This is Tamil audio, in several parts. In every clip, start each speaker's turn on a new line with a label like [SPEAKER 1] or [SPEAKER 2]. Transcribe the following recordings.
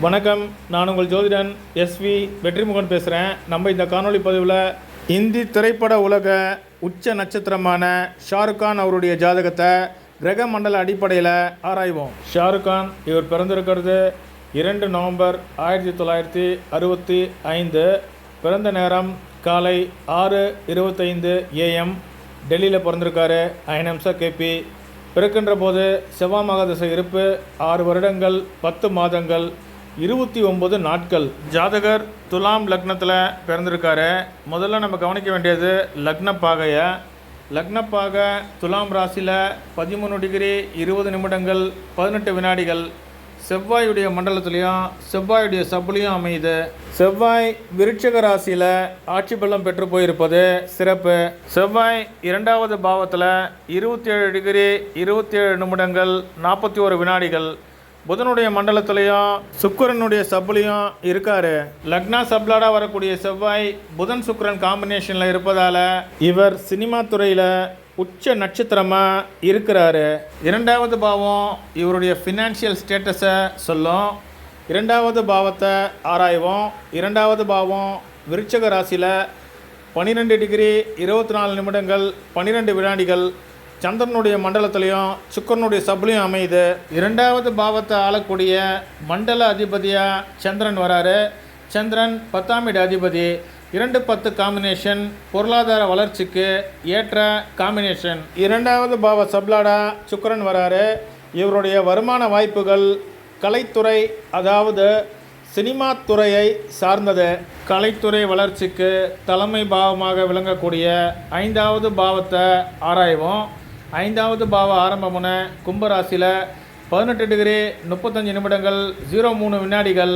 [SPEAKER 1] வணக்கம், நான் உங்கள் ஜோதிடன் எஸ்வி வெற்றிமுகன் பேசுகிறேன். நம்ம இந்த காணொளி பதிவில் இந்தி திரைப்பட உலக உச்ச நட்சத்திரமான ஷாருக் கான் அவருடைய ஜாதகத்தை கிரக மண்டல அடிப்படையில் ஆராய்வோம். ஷாருக் கான் இவர் பிறந்திருக்கிறது 2 நவம்பர் 1965. பிறந்த நேரம் காலை 6:25 AM. டெல்லியில் பிறந்திருக்காரு. 9 நிமிஷம் கேபி. பிறக்கின்ற போது செவ்வாய் மகாதசை இருப்பு 6 வருடங்கள் 10 மாதங்கள் 29 நாட்கள். ஜாதகர் துலாம் லக்னத்தில் பிறந்திருக்காரு. முதல்ல நம்ம கவனிக்க வேண்டியது லக்னப்பாகையை. லக்னப்பாகை துலாம் ராசியில் 13 டிகிரி 20 நிமிடங்கள் 18 வினாடிகள். செவ்வாயுடைய மண்டலத்துலேயும் செவ்வாயுடைய சப்புலையும் அமையுது. செவ்வாய் விருட்சிக ராசியில் ஆட்சி பலம் பெற்று போயிருப்பது சிறப்பு. செவ்வாய் 2வது பாவத்தில் 27 டிகிரி 27 நிமிடங்கள் 41 வினாடிகள். புதனுடைய மண்டலத்திலையும் சுக்கிரனுடைய சப்புலையும் இருக்காரு. லக்னா சப்லாடாக வரக்கூடிய செவ்வாய் புதன் சுக்கிரன் காம்பினேஷனில் இருப்பதால் இவர் சினிமா துறையில் உச்ச நட்சத்திரமாக இருக்கிறாரு. 2வது பாவம் இவருடைய ஃபினான்ஷியல் ஸ்டேட்டஸை சொல்லும். 2வது பாவத்தை ஆராய்வோம். 2வது பாவம் விருட்சிக ராசியில் 12 டிகிரி 24 நிமிடங்கள் 12 வினாடிகள். சந்திரனுடைய மண்டலத்திலையும் சுக்கிரனுடைய சப்புலையும் அமையுது. 2வது பாவத்தை ஆளக்கூடிய மண்டல அதிபதியாக சந்திரன் வராரு. சந்திரன் 10ஆம் இட அதிபதி. 2-10 காம்பினேஷன் பொருளாதார வளர்ச்சிக்கு ஏற்ற காம்பினேஷன். 2வது பாவ சப்லாடா சுக்கிரன் வராரு. இவருடைய வருமான வாய்ப்புகள் கலைத்துறை, அதாவது சினிமா துறையை சார்ந்தது. கலைத்துறை வளர்ச்சிக்கு தலைமை பாவமாக விளங்கக்கூடிய 5வது பாவத்தை ஆராய்வோம். 5வது பாவ ஆரம்பமுன கும்பராசியில் 18 டிகிரி 35 நிமிடங்கள் 03 வினாடிகள்.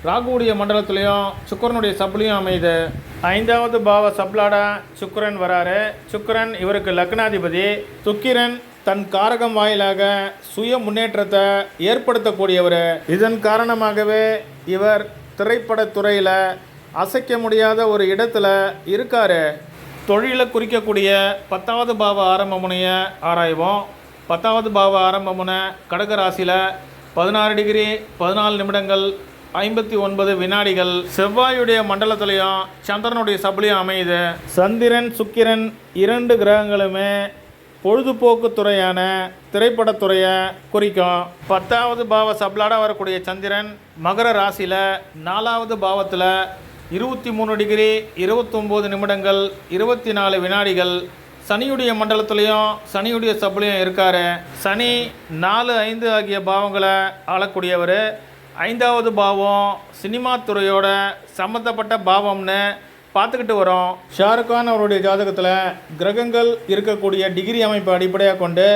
[SPEAKER 1] ராகுடைய மண்டலத்திலையும் சுக்கிரனுடைய சப்புலையும் அமையுது. 5வது பாவ சப்லாடா சுக்கிரன் வராரு. சுக்கிரன் இவருக்கு லக்னாதிபதி. சுக்கிரன் தன் காரகம் வாயிலாக சுய முன்னேற்றத்தை ஏற்படுத்தக்கூடியவர். இதன் காரணமாகவே இவர் திரைப்படத்துறையில் அசைக்க முடியாத ஒரு இடத்துல இருக்கார். தொழிலை குறிக்கக்கூடிய 10வது பாவ ஆரம்பமுனைய ஆராய்வோம். 10வது பாவ ஆரம்பமுன கடகராசியில் 16 டிகிரி 14 நிமிடங்கள் 59 வினாடிகள். செவ்வாயுடைய மண்டலத்திலையும் சந்திரனுடைய சப்புலையும் அமையுது. சந்திரன் சுக்கிரன் 2 கிரகங்களுமே பொழுதுபோக்கு துறையான திரைப்படத்துறையை குறிக்கும். 10வது பாவ சப்லாடாக வரக்கூடிய சந்திரன் மகர ராசியில் 4வது பாவத்தில் 23 டிகிரி 29 நிமிடங்கள் 24 வினாடிகள். சனியுடைய மண்டலத்திலையும் சனியுடைய சப்புலையும் இருக்கார். சனி 4, 5 ஆகிய பாவங்களை ஆளக்கூடியவர். 5வது பாவம் சினிமா துறையோட சம்மந்தப்பட்ட பாவம்னு பார்த்துக்கிட்டு வரோம். ஷாருக் கான் அவருடைய ஜாதகத்தில் கிரகங்கள் இருக்கக்கூடிய டிகிரி அமைப்பை அடிப்படையாக கொண்டு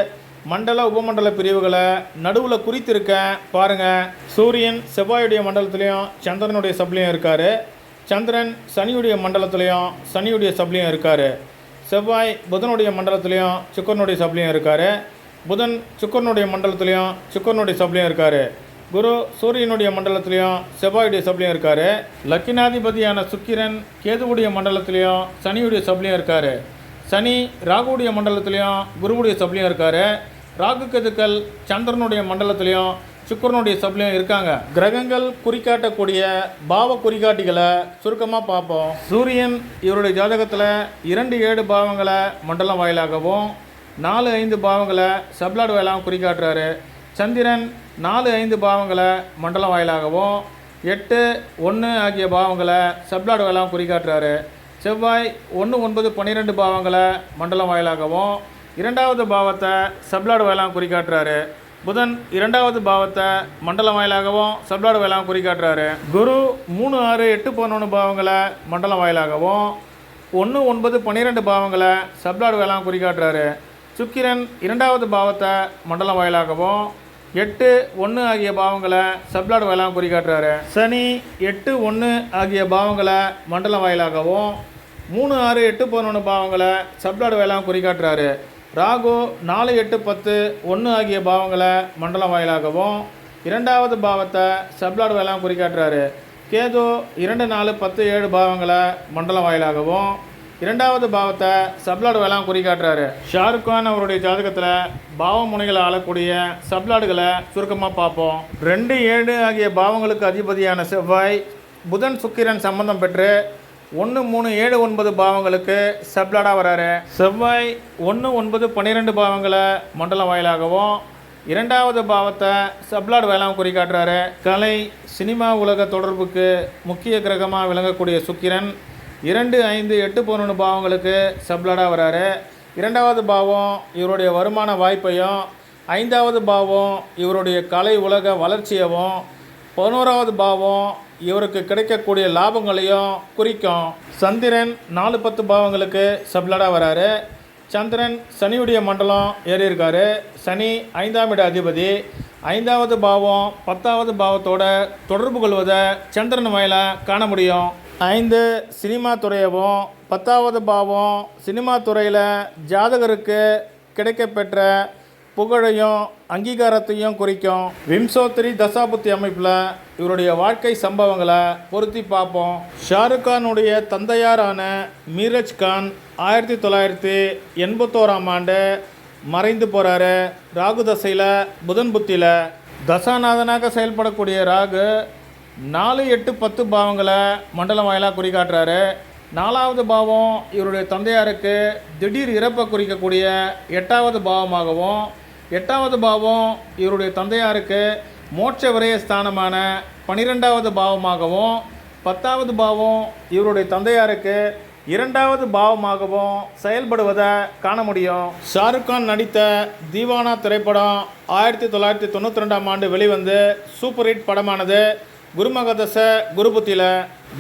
[SPEAKER 1] மண்டல உபமண்டல பிரிவுகளை நடுவில் குறித்திருக்க பாருங்கள். சூரியன் செவ்வாயுடைய மண்டலத்திலையும் சந்திரனுடைய சப்லையும் இருக்கார். சந்திரன் சனியுடைய மண்டலத்திலையும் சனியுடைய சப்லையும் இருக்கார். செவ்வாய் புதனுடைய மண்டலத்திலையும் சுக்கிரனுடைய சப்லையும் இருக்கார். புதன் சுக்கிரனுடைய மண்டலத்திலையும் சுக்கிரனுடைய சப்லையும் இருக்கார். குரு சூரியனுடைய மண்டலத்திலையும் செவ்வாயுடைய சப்லையும் இருக்கார். லக்கினாதிபதியான சுக்கிரன் கேதுவுடைய மண்டலத்திலையும் சனியுடைய சப்லையும் இருக்கார். சனி ராகுடைய மண்டலத்திலையும் குருவுடைய சப்லையும் இருக்கார். ராகு கேதுக்கள் சந்திரனுடைய மண்டலத்திலையும் சுக்கிரனுடைய சப்லையும் இருக்காங்க. கிரகங்கள் குறிக்காட்டக்கூடிய பாவ குறிகாட்டிகளை சுருக்கமாக பார்ப்போம். சூரியன் இவருடைய ஜாதகத்தில் 2-7 பாவங்களை மண்டலம் வாயிலாகவும் 4-5 பாவங்களை சப்லாடு வாயிலாகவும் குறிக்காட்டுறாரு. சந்திரன் 4-5 பாவங்களை மண்டலம் வாயிலாகவும் 8-1 ஆகிய பாவங்களை சப்லாடு வாயிலாகவும் குறிக்காட்டுறாரு. செவ்வாய் 1-9-12 பாவங்களை மண்டலம் வாயிலாகவும் 2வது பாவத்தை சப்லாடு வாயிலாகவும் குறிக்காட்டுறாரு. புதன் 2வது பாவத்தை மண்டலம் வாயிலாகவும் சப்லாடு வாயிலாகவும் குறிக்காட்டுறாரு. குரு 3-6-8-11 பாவங்களை மண்டலம் வாயிலாகவும் 1-9-12 பாவங்களை சப்லாடு வாயிலாகவும் குறிக்காட்டுறாரு. சுக்கிரன் 2வது பாவத்தை மண்டலம் வாயிலாகவும் 8-1 ஆகிய பாவங்களை சப்லாடு வாயிலாகவும் குறிக்காட்டுறாரு. சனி 8-1 ஆகிய பாவங்களை மண்டலம் வாயிலாகவும் 3-6-8-11 பாவங்களை சப்லாடு வாயிலாகவும் குறிக்காட்டுறாரு. ராகு 4-8-10-1 ஆகிய பாவங்களை மண்டலம் வாயிலாகவும் 2வது பாவத்தை சப்லாடு வாயிலாகவும் குறிக்காட்டுறாரு. கேது 2-4-10-7 பாவங்களை மண்டலம் வாயிலாகவும் இரண்டாவது பாவத்தை சப்லாடு வேளாண் குறிக்காட்டுறாரு. ஷாருக் கான் அவருடைய ஜாதகத்தில் பாவ முனைகளை ஆளக்கூடிய சப்லாடுகளை சுருக்கமாக பார்ப்போம். 2, 7 ஆகிய பாவங்களுக்கு அதிபதியான செவ்வாய் புதன் சுக்கிரன் சம்பந்தம் பெற்று 1, 3, 7, 9 பாவங்களுக்கு சப்லாடாக வராரு. செவ்வாய் 1, 9, 12 பாவங்களை மண்டலம் வாயிலாகவும் இரண்டாவது பாவத்தை சப்லாடு வேளாண் குறிக்காட்டுறாரு. கலை சினிமா உலக தொடர்புக்கு முக்கிய கிரகமாக விளங்கக்கூடிய சுக்கிரன் 2, 5, 8, 11 பாவங்களுக்கு சப்லாடாக வராரு. இரண்டாவது பாவம் இவருடைய வருமான வாய்ப்பையும், ஐந்தாவது பாவம் இவருடைய கலை உலக வளர்ச்சியவும், 11வது பாவம் இவருக்கு கிடைக்கக்கூடிய லாபங்களையும் குறிக்கும். சந்திரன் 4, 10 பாவங்களுக்கு சப்லாடாக வராரு. சந்திரன் சனியுடைய மண்டலம் ஏறி இருக்காரு. சனி 5ஆம் இட அதிபதி. 5வது பாவம் 10வது பாவத்தோட தொடர்பு கொள்வதை சந்திரன் வாயிலாக காண முடியும். 5 சினிமா துறையவும், 10வது பாவம் சினிமா துறையில் ஜாதகருக்கு கிடைக்கப்பெற்ற புகழையும் அங்கீகாரத்தையும் குறிக்கும். விம்சோத்திரி தசாபுத்தி அமைப்பில் இவருடைய வாழ்க்கை சம்பவங்களை பொருத்தி பார்ப்போம். ஷாருக் கானுடைய தந்தையாரான மீரஜ் கான் 1981ஆம் ஆண்டு மறைந்து போகிறாரு. ராகு தசையில் புதன் புத்தியில். தசாநாதனாக செயல்படக்கூடிய ராகு 4, 8, 10 பாவங்களை மண்டலம் வாயிலாக குறிக்காட்டுறாரு. 4வது பாவம் இவருடைய தந்தையாருக்கு திடீர் இறப்பை குறிக்கக்கூடிய 8வது பாவமாகவும், 8வது பாவம் இவருடைய தந்தையாருக்கு மோட்ச விரய ஸ்தானமான 12வது பாவமாகவும், 10வது பாவம் இவருடைய தந்தையாருக்கு 2வது பாவமாகவும் செயல்படுவதை காண முடியும். ஷாருக் கான் நடித்த தீவானா திரைப்படம் 1992ஆம் ஆண்டு வெளிவந்து சூப்பர் ஹிட் படமானது. குருமகதச குருபுத்தியில்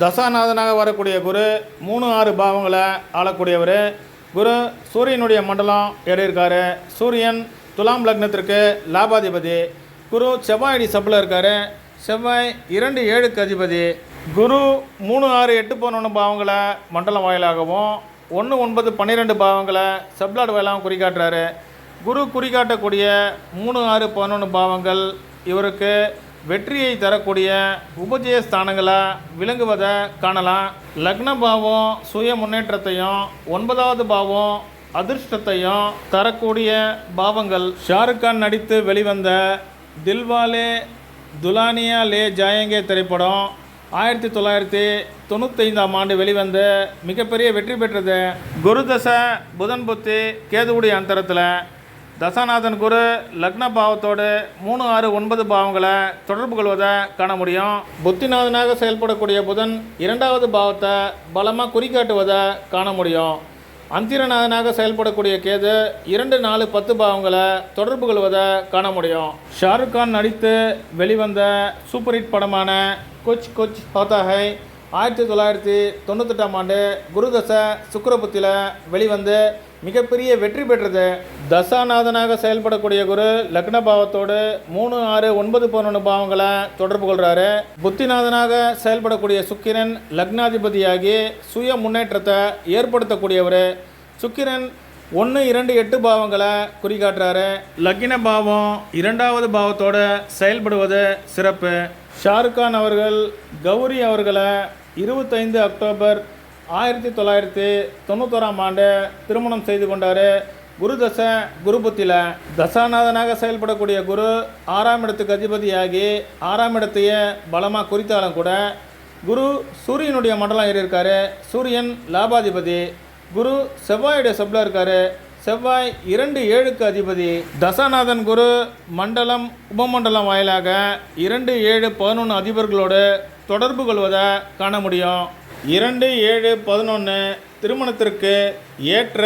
[SPEAKER 1] தசாநாதனாக வரக்கூடிய குரு 3, 6 பாவங்களை ஆளக்கூடியவர். குரு சூரியனுடைய மண்டலம் ஏறியிருக்காரு. சூரியன் துலாம் லக்னத்திற்கு லாபாதிபதி. குரு செவ்வாய் சப்பில் இருக்கார். செவ்வாய் 2, 7க்கு அதிபதி. குரு 3, 6, 8, 11 பாவங்களை மண்டலம் வாயிலாகவும், 1, 9, 12 பாவங்களை சப்லாடு வாயிலாகவும் குறிக்காட்டுறாரு. குரு குறிக்காட்டக்கூடிய 3, 6, 11 பாவங்கள் இவருக்கு வெற்றியை தரக்கூடிய உபஜய ஸ்தானங்களை விளங்குவதை காணலாம். லக்ன பாவம் சுய முன்னேற்றத்தையும், 9வது பாவம் அதிர்ஷ்டத்தையும் தரக்கூடிய பாவங்கள். ஷாருக் கான் நடித்து வெளிவந்த தில்வாலே துலானியா லே ஜாயங்கே திரைப்படம் 1995ஆம் ஆண்டு வெளிவந்து மிகப்பெரிய வெற்றி பெற்றது. குரு தசை புதன் புத்தி கேதுவுடைய அந்தரத்தில் தசாநாதன் குரு லக்ன பாவத்தோடு 3, 6, 9 பாவங்களை தொடர்பு கொள்வதை காண முடியும். புத்திநாதனாக செயல்படக்கூடிய புதன் 2வது பாவத்தை பலமாக குறிக்காட்டுவதை காண முடியும். அந்திரநாதனாக செயல்படக்கூடிய கேது 2, 4, 10 பாவங்களை தொடர்பு கொள்வதை காண முடியும். ஷாருக் கான் நடித்து வெளிவந்த சூப்பர் ஹிட் படமான குச் குச் ஹோதா ஹை 1998ஆம் ஆண்டு குருதசை சுக்கிரபுத்தியில் வெளிவந்து மிகப்பெரிய வெற்றி பெற்றது. தசாநாதனாக செயல்படக்கூடிய குரு லக்ன பாவத்தோடு 3, 6, 9, 11 பாவங்களை தொடர்பு கொள்கிறாரு. புத்திநாதனாக செயல்படக்கூடிய சுக்கிரன் லக்னாதிபதியாகி சுய முன்னேற்றத்தை ஏற்படுத்தக்கூடியவர். சுக்கிரன் 1, 2, 8 பாவங்களை குறிக்காட்டுறாரு. லக்ன பாவம் 2வது பாவத்தோடு செயல்படுவது சிறப்பு. ஷாருக் கான் அவர்கள் கௌரி அவர்களை 25 அக்டோபர் 1991ஆம் ஆண்டு திருமணம் செய்து கொண்டார். குரு தசை குருபுத்தியில் தசாநாதனாக செயல்படக்கூடிய குரு 6ஆம் இடத்துக்கு அதிபதியாகி 6ஆம் இடத்தையே பலமாக குறித்தாலும் கூட குரு சூரியனுடைய மண்டலம் ஏறியிருக்காரு. சூரியன் லாபாதிபதி. குரு செவ்வாயுடைய சப்ல இருக்கார். செவ்வாய் 2, 7க்கு அதிபதி. தசாநாதன் குரு மண்டலம் உபமண்டலம் வாயிலாக 2, 7, 11 அதிபர்களோடு தொடர்பு கொள்வதை காண முடியும். 2, 7, 11 திருமணத்திற்கு ஏற்ற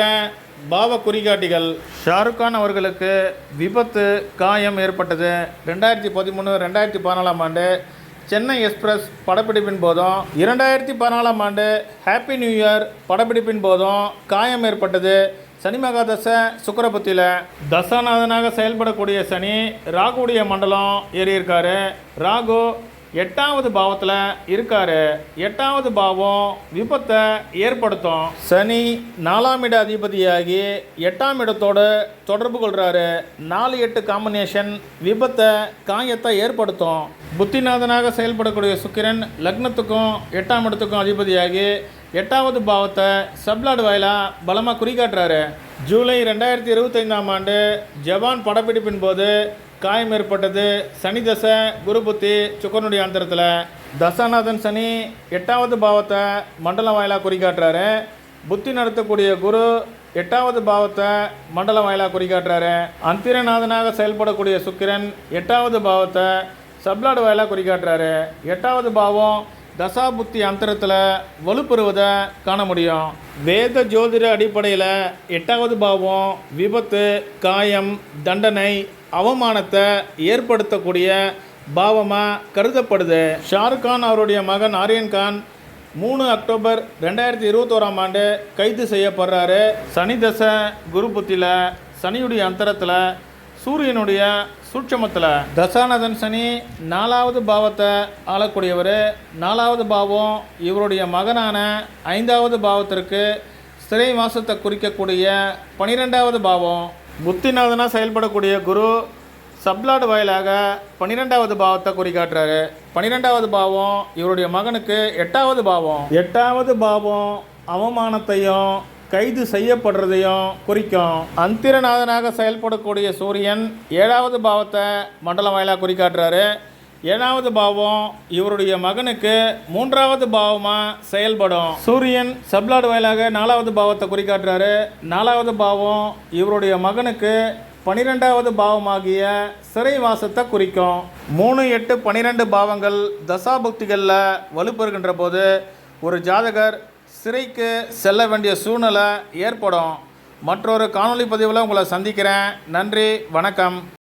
[SPEAKER 1] பாவ குறிகாட்டிகள். ஷாருக் கான் அவர்களுக்கு விபத்து காயம் ஏற்பட்டது 2013, 2014ஆம் ஆண்டு சென்னை எக்ஸ்பிரஸ் படப்பிடிப்பின் போதும், 2014ஆம் ஆண்டு ஹாப்பி நியூ இயர் படப்பிடிப்பின் போதும் காயம் ஏற்பட்டது. சனி மகாதசை சுக்கிரபுத்தியில் தசாநாதனாக செயல்படக்கூடிய சனி ராகுடைய மண்டலம் ஏறியிருக்காரு. ராகு 8வது பாவத்தில் இருக்காரு. 8வது பாவம் விபத்தை ஏற்படுத்தும். சனி 4ஆம் இட அதிபதியாகி 8ஆம் இடத்தோடு தொடர்பு கொள்கிறாரு. 4-8 காம்பினேஷன் விபத்தை காயத்தை ஏற்படுத்தும். புத்திநாதனாக செயல்படக்கூடிய சுக்கிரன் லக்னத்துக்கும் 8ஆம் இடத்துக்கும் அதிபதியாகி 8வது பாவத்தை சப்லாடு வாயிலாக பலமாக குறிக்காட்டுறாரு. ஜூலை 2025ஆம் ஆண்டு ஜவான் படப்பிடிப்பின் போது காயம் ஏற்பட்டது. சனி தசை குரு புத்தி சுக்கரனுடைய அந்தரத்தில். தசாநாதன் சனி 8வது பாவத்தை மண்டலம் வாயிலாக குறிக்காட்டுறாரு. புத்தி நடத்தக்கூடிய குரு 8வது பாவத்தை மண்டலம் வாயிலாக குறிக்காட்டுறாரு. அந்திரநாதனாக செயல்படக்கூடிய சுக்கிரன் 8வது பாவத்தை சப்லாடு வாயிலாக குறிக்காட்டுறாரு. 8வது பாவம் தசா புத்தி அந்தரத்தில் வலுப்பெறுவதை காண முடியும். வேத ஜோதிட அடிப்படையில் 8வது பாவம் விபத்து, காயம், தண்டனை, அவமானத்தை ஏற்படுத்தக்கூடிய பாவமாக கருதப்படுது. ஷாருக் கான் அவருடைய மகன் ஆரியன் கான் 3 அக்டோபர் 2021ஆம் ஆண்டு கைது செய்யப்படுறாரு. சனி தசை குரு புத்தியில், சனியுடைய அந்தரத்தில், சூரியனுடைய சூட்சமத்தில். தசாநாதன் சனி 4வது பாவத்தை ஆளக்கூடியவர். 4வது பாவம் இவருடைய மகனான 5வது பாவத்திற்கு சிறை வாசத்தை குறிக்கக்கூடிய 12வது பாவம். புத்திநாதனாக செயல்படக்கூடிய குரு சப்லாடு வாயிலாக 12வது பாவத்தை குறிக்காட்டுறாரு. 12வது பாவம் இவருடைய மகனுக்கு 8வது பாவம். 8வது பாவம் அவமானத்தையும் கைது செய்யப்படுறதையும் குறிக்கும். அந்திரநாதனாக செயல்படக்கூடிய சூரியன் 7வது பாவத்தை மண்டலம் வாயிலாக குறிக்காட்டுறாரு. 7வது பாவம் இவருடைய மகனுக்கு 3வது பாவமாக செயல்படும். சூரியன் சப்லாடு வாயிலாக 4வது பாவத்தை குறிக்காட்டுறாரு. 4வது பாவம் இவருடைய மகனுக்கு 12வது பாவமாகிய சிறை வாசத்தை குறிக்கும். 3, 8, 12 பாவங்கள் தசாபுக்திகளில் வலுப்பெறுகின்ற போது ஒரு ஜாதகர் சிறைக்கு செல்ல வேண்டிய சூழ்நிலை ஏற்படும். மற்றொரு காணொளி பதிவில் உங்களை சந்திக்கிறேன். நன்றி, வணக்கம்.